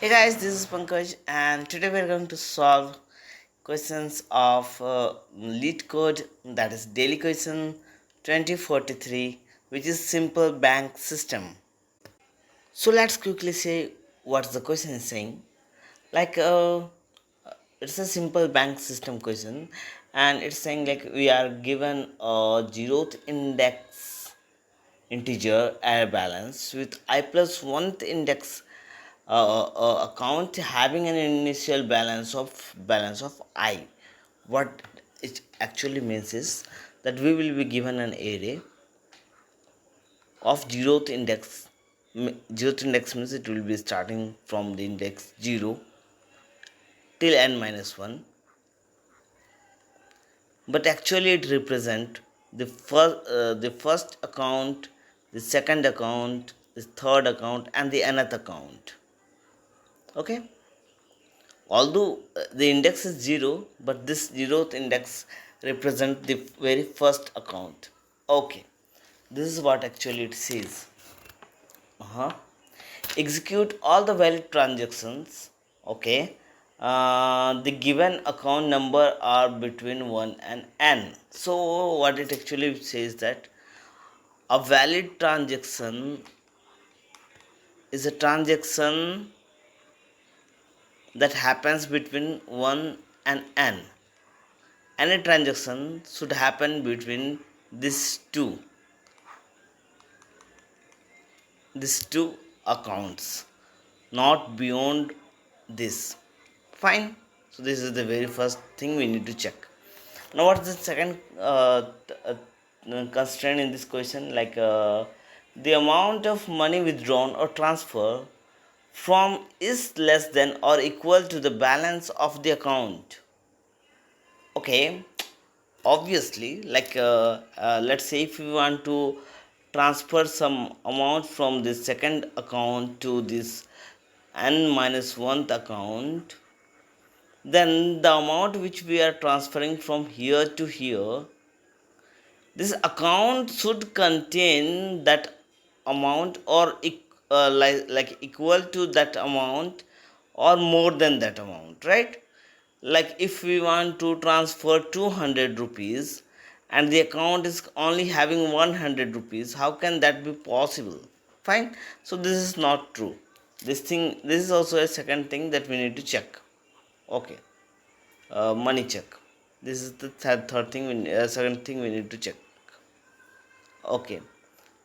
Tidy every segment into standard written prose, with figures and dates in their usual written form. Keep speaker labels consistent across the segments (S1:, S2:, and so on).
S1: Hey guys, this is Pankaj, and today we are going to solve questions of Leetcode, that is daily question 2043, which is simple bank system. So let's quickly say what the question is saying. Like, it's a simple bank system question, and it's saying like we are given a zeroth index integer air balance with I plus 1th index account having an initial balance of I. What it actually means is that we will be given an array of zeroth index. Zeroth index means it will be starting from the index 0 till n minus 1, but actually it represent the first account, the second account, the third account, and the nth account. Okay, although the index is 0, but this zeroth index represent the very first account. Okay, this is what actually it says. uh Execute all the valid transactions. Okay, the given account number are between 1 and n. So what it actually says that a valid transaction is a transaction that happens between 1 and n. Any transaction should happen between these two accounts, not beyond this. Fine. So this is the very first thing we need to check. Now what's the second constraint in this question? Like, the amount of money withdrawn or transfer from is less than or equal to the balance of the account. Okay, obviously, like, let's say if we want to transfer some amount from the second account to this n minus 1th account, then the amount which we are transferring from here to here, this account should contain that amount, or like equal to that amount, or more than that amount, right? Like if we want to transfer 200 rupees and the account is only having 100 rupees, how can that be possible? Fine. So this is not true. This is also a second thing that we need to check. Okay, money check. This is the third thing second thing we need to check. Okay,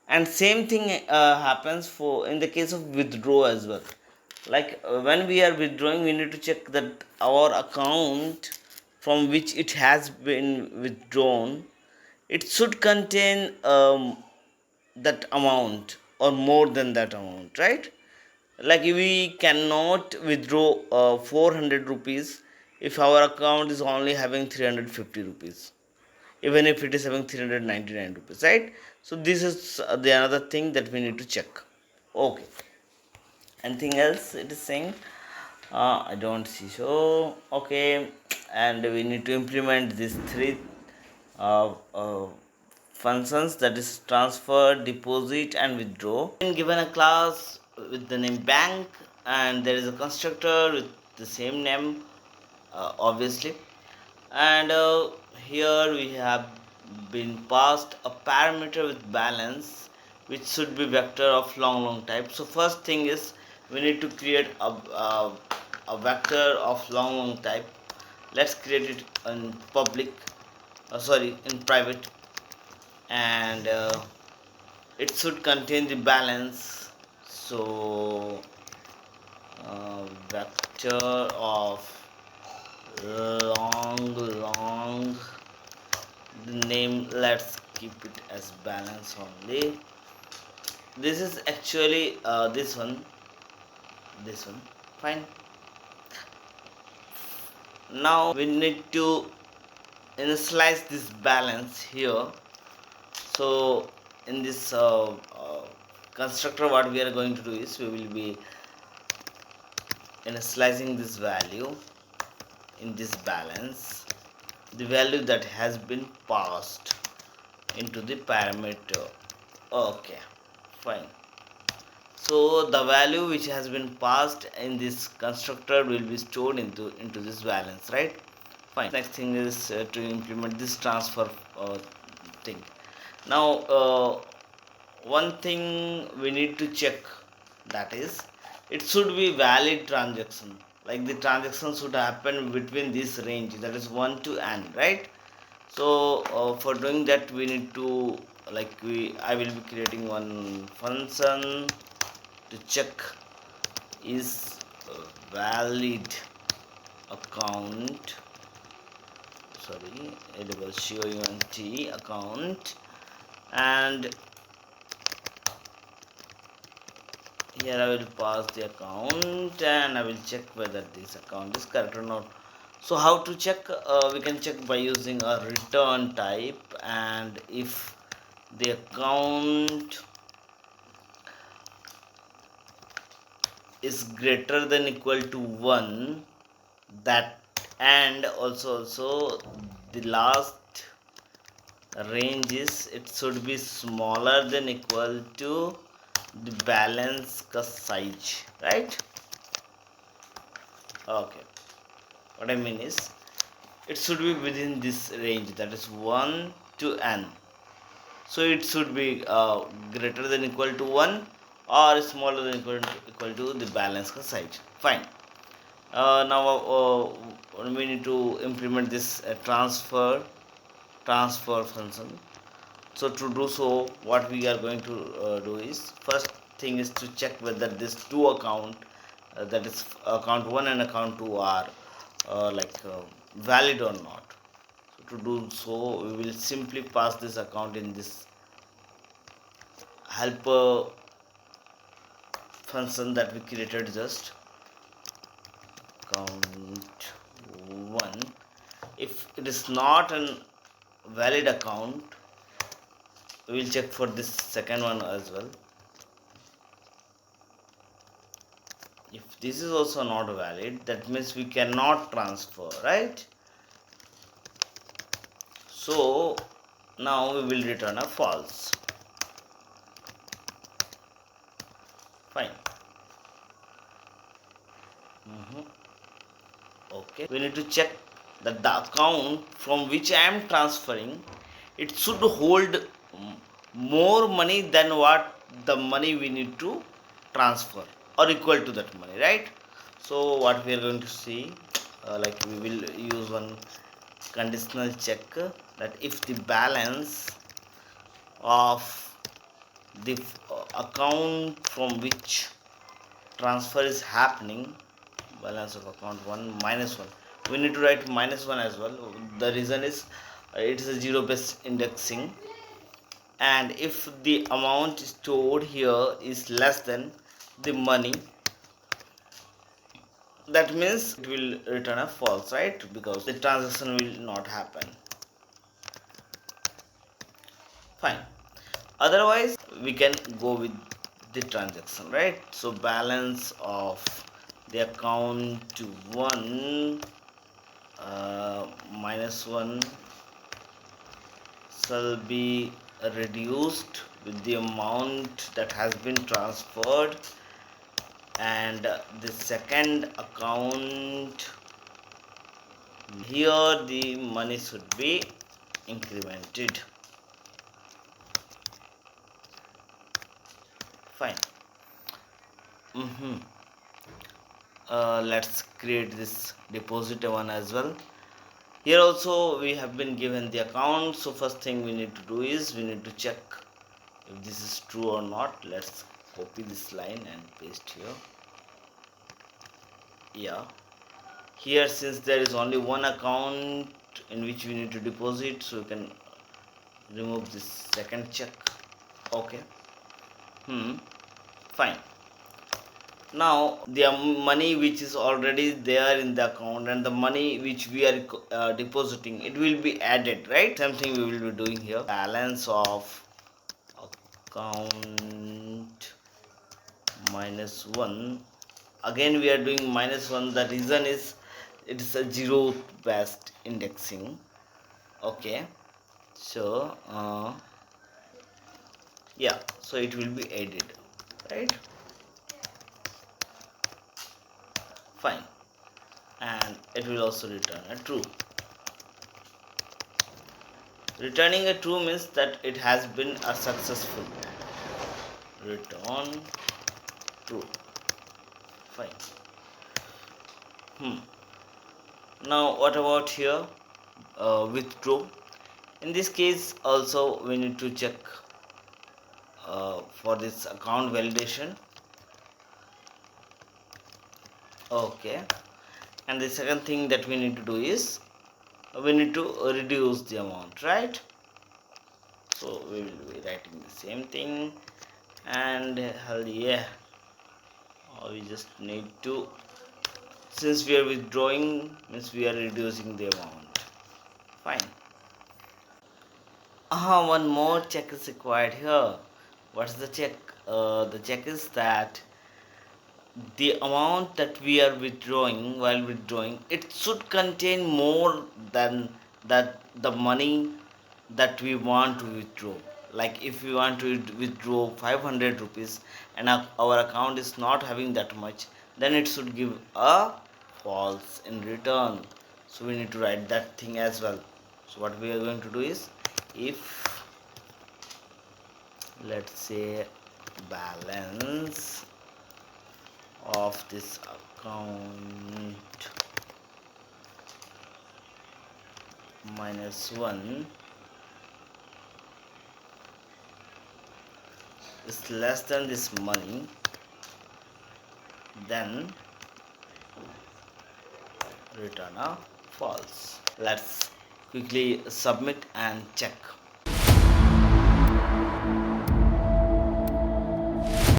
S1: and same thing happens for in the case of withdraw as well. Like, when we are withdrawing, we need to check that our account from which it has been withdrawn, it should contain that amount or more than that amount, right? Like we cannot withdraw 400 rupees if our account is only having 350 rupees, even if it is having 399 rupees, right? So this is the another thing that we need to check. Okay, anything else it is saying? I don't see. So okay, and we need to implement these three uh, uh, functions, that is transfer, deposit, and withdraw. Been given a class with the name bank, and there is a constructor with the same name, obviously. And here we have been passed a parameter with balance, which should be vector of long type. So first thing is we need to create a vector of long type. Let's create it in public, sorry, in private, and it should contain the balance. So vector of long, the name, let's keep it as balance only. This is actually this one. Fine. Now we need to initialize this balance here. So in this constructor, what we are going to do is we will be initializing this value in this balance, the value that has been passed into the parameter. Okay, fine. So the value which has been passed in this constructor will be stored into this balance, right? Fine. Next thing is to implement this transfer thing. Now one thing we need to check, that is it should be valid transaction, like the transaction should happen between this range, that is 1 to n, right? So for doing that we need to, I will be creating one function to check is valid account, sorry, count account, and here I will pass the account and I will check whether this account is correct or not. So how to check? We can check by using a return type, and if the account is greater than equal to 1, that, and also the last range is it should be smaller than equal to the balance size, right? Okay, what I mean is it should be within this range, that is 1 to n. So it should be greater than equal to 1 or smaller than equal to the balance size. Fine. Now we need to implement this transfer function. So to do so, what we are going to do is, first thing is to check whether this two account, that is account 1 and account 2, are valid or not. So to do so, we will simply pass this account in this helper function that we created just, account 1. If it is not a valid account, we will check for this second one as well. If this is also not valid, that means we cannot transfer, right? So now we will return a false. Fine. Okay, we need to check that the account from which I am transferring, it should hold more money than what the money we need to transfer, or equal to that money, right? So what we are going to see, we will use one conditional check, that if the balance of the account from which transfer is happening, balance of account 1 minus 1, we need to write minus 1 as well. The reason is it is a zero based indexing, and if the amount stored here is less than the money, that means it will return a false, right? Because the transaction will not happen. Fine. Otherwise we can go with the transaction, right? So balance of the account 1 minus 1 shall be reduced with the amount that has been transferred, and the second account, here the money should be incremented. Fine. Let's create this deposit one as well. Here also we have been given the account, so first thing we need to do is we need to check if this is true or not. Let's copy this line and paste here. Yeah, here since there is only one account in which we need to deposit, so we can remove this second check. Okay. Fine. Now the money which is already there in the account and the money which we are depositing, it will be added, right? Same thing we will be doing here. Balance of account minus 1. Again we are doing minus 1. The reason is it is a zero based indexing. Okay, so yeah, so it will be added, right? Fine. And it will also return a true. Returning a true means that it has been a successful. Return true. Fine. Now what about here? Withdraw. In this case also we need to check for this account validation. Okay. And the second thing that we need to do is we need to reduce the amount, right? So we will be writing the same thing, and hell yeah, we just need to, since we are withdrawing means we are reducing the amount. Fine. One more check is required here. What's the check? The check is that the amount that we are withdrawing, while withdrawing, it should contain more than that the money that we want to withdraw. Like if we want to withdraw 500 rupees and our account is not having that much, then it should give a false in return. So we need to write that thing as well. So what we are going to do is, if let's say balance of this account -1 is less than this money, then return a false. Let's quickly submit and check.